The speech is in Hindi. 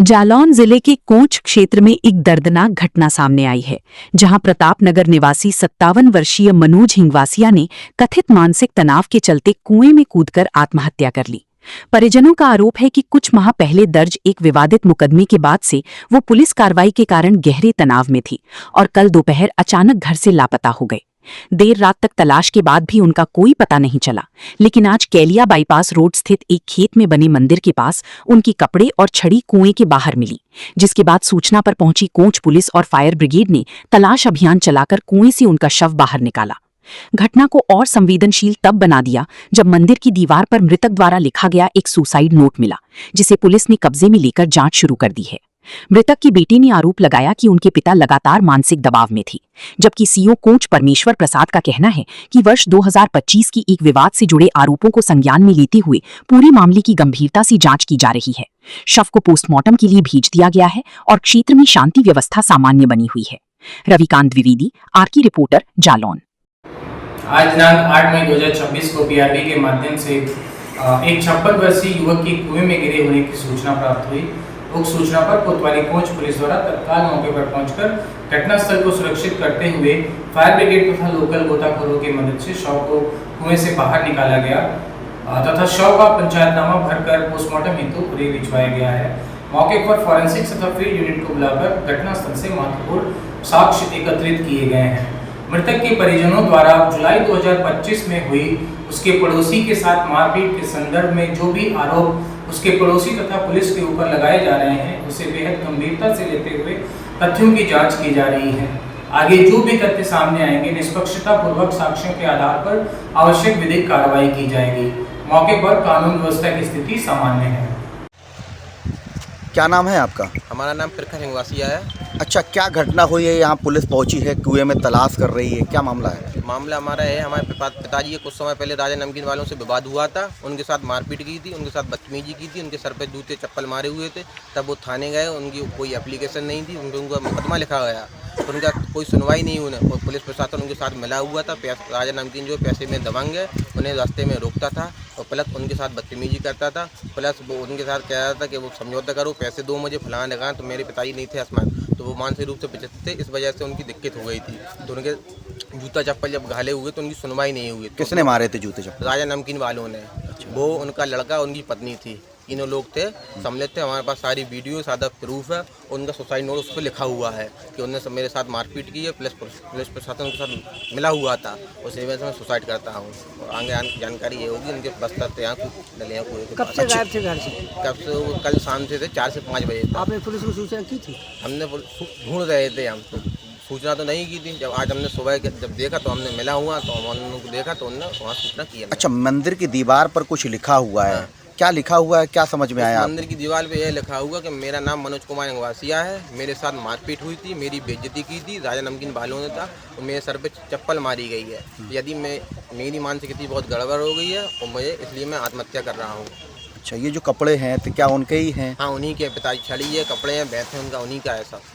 जालौन जिले के कोंच क्षेत्र में एक दर्दनाक घटना सामने आई है, जहां प्रतापनगर निवासी 57 वर्षीय मनोज हिंगवासिया ने कथित मानसिक तनाव के चलते कुएं में कूदकर आत्महत्या कर ली। परिजनों का आरोप है कि कुछ माह पहले दर्ज एक विवादित मुकदमे के बाद से वो पुलिस कार्रवाई के कारण गहरे तनाव में थी और कल दोपहर अचानक घर से लापता हो गए। देर रात तक तलाश के बाद भी उनका कोई पता नहीं चला, लेकिन आज कैलिया बाईपास रोड स्थित एक खेत में बने मंदिर के पास उनकी कपड़े और छड़ी कुएं के बाहर मिली, जिसके बाद सूचना पर पहुंची कोंच पुलिस और फायर ब्रिगेड ने तलाश अभियान चलाकर कुएं से उनका शव बाहर निकाला। घटना को और संवेदनशील तब बना दिया जब मंदिर की दीवार पर मृतक द्वारा लिखा गया एक सुसाइड नोट मिला, जिसे पुलिस ने कब्जे में लेकर जांच शुरू कर दी है। मृतक की बेटी ने आरोप लगाया कि उनके पिता लगातार मानसिक दबाव में थी, जबकि सीओ कोंच परमेश्वर प्रसाद का कहना है कि वर्ष 2025 की एक विवाद से जुड़े आरोपों को संज्ञान में लेते हुए पूरे मामले की गंभीरता से जांच की जा रही है। शव को पोस्टमार्टम के लिए भेज दिया गया है और क्षेत्र में शांति व्यवस्था सामान्य बनी हुई है। रविकांत द्विवेदी, आरकी रिपोर्टर, जालौन। आज दिनांक 8 मई 2026 को पीआरबी के माध्यम से एक 56 वर्षीय युवक की कुएं में गिरे होने की सूचना प्राप्त हुई। उक्त सूचना पर कोतवाली कोंच पुलिस द्वारा तत्काल मौके पर पहुंचकर घटनास्थल को सुरक्षित करते हुए फायर ब्रिगेड तथा लोकल गोताखोरों की मदद से शव को कुएं से बाहर निकाला गया तथा शव का पंचायतनामा भरकर पोस्टमार्टम हेतु पुणे भिजवाया गया है। मौके पर फॉरेंसिक तथा फील्ड यूनिट को बुलाकर घटनास्थल से महत्वपूर्ण साक्ष्य एकत्रित किए गए हैं। मृतक के परिजनों द्वारा जुलाई 2025 में हुई उसके पड़ोसी के साथ मारपीट के संदर्भ में जो भी आरोप उसके पड़ोसी तथा पुलिस के ऊपर लगाए जा रहे हैं, उसे बेहद गंभीरता से लेते हुए तथ्यों की जांच की जा रही है। आगे जो भी तथ्य सामने आएंगे, निष्पक्षता पूर्वक साक्ष्यों के आधार पर आवश्यक विधिक कार्रवाई की जाएगी। मौके पर कानून व्यवस्था की स्थिति सामान्य है। क्या नाम है आपका? हमारा नाम प्रखर हिंगवासिया है। अच्छा, क्या घटना हुई है? यहाँ पुलिस पहुंची है, कुएं में तलाश कर रही है, क्या मामला है? मामला हमारा है, हमारे पिताजी के कुछ समय पहले राजा नमकीन वालों से विवाद हुआ था। उनके साथ मारपीट की थी, उनके साथ बदतमीजी की थी, उनके सर पे जूते चप्पल मारे हुए थे। तब वो थाने गए, उनकी कोई एप्लीकेशन नहीं थी, उनका मुकदमा लिखा गया, उनका कोई सुनवाई नहीं हुई और पुलिस प्रशासन उनके साथ मिला हुआ था। राजा नमकीन जो पैसे में दबंग है, उन्हें रास्ते में रोकता था और प्लस उनके साथ बदतमीजी करता था। प्लस वो उनके साथ कह रहा था कि वो समझौता करो, पैसे दो मुझे फलाना लगा। तो मेरे पिताजी नहीं थे आसमान, तो वो मानसिक रूप से पिछड़ते थे, इस वजह से उनकी दिक्कत हो गई थी। तो उनके जूता चप्पल जब घाले हुए तो उनकी सुनवाई नहीं हुई। किसने मारे थे जूते चप्पल? राजा नमकीन वालों ने। वो उनका लड़का, उनकी पत्नी थी, तीनों लोग थे, सम्मिलित थे। हमारे पास सारी वीडियो सादा प्रूफ है। उनका सुसाइड नोट उस पर लिखा हुआ है कि उन्होंने मेरे साथ मारपीट की है, प्लस पुलिस प्रशासन के साथ मिला हुआ था। उस वजह से मैं सुसाइड करता हूँ और आगे जानकारी ये होगी। उनके बस्तर थे यहाँ डले कुएं। कब से गायब थे घर से? कब से? कल शाम से थे, 4 से 5 बजे। आपने पुलिस को सूचना की थी? हमने ढूंढ रहे थे, हम तो सूचना तो नहीं की थी। जब आज हमने सुबह जब देखा तो हमने मिला हुआ, तो हमने देखा तो उन्होंने वहाँ सूचना की है। अच्छा, मंदिर की दीवार पर कुछ लिखा हुआ है, क्या लिखा हुआ है, क्या समझ में आया? मंदिर की दीवार पे यह लिखा हुआ कि मेरा नाम मनोज कुमार हिंगवासिया है, मेरे साथ मारपीट हुई थी, मेरी बेइज्जती की थी, राजा नमकीन वालों ने था और मेरे सर पे चप्पल मारी गई है। यदि मेरी मानसिक स्थिति बहुत गड़बड़ हो गई है और मुझे इसलिए मैं आत्महत्या कर रहा हूँ। अच्छा, ये जो कपड़े हैं तो क्या उनके ही हैं? हाँ, उन्हीं के। पिताजी छड़ी है, कपड़े हैं, बैठ हैं उनका, उन्हीं का है सब।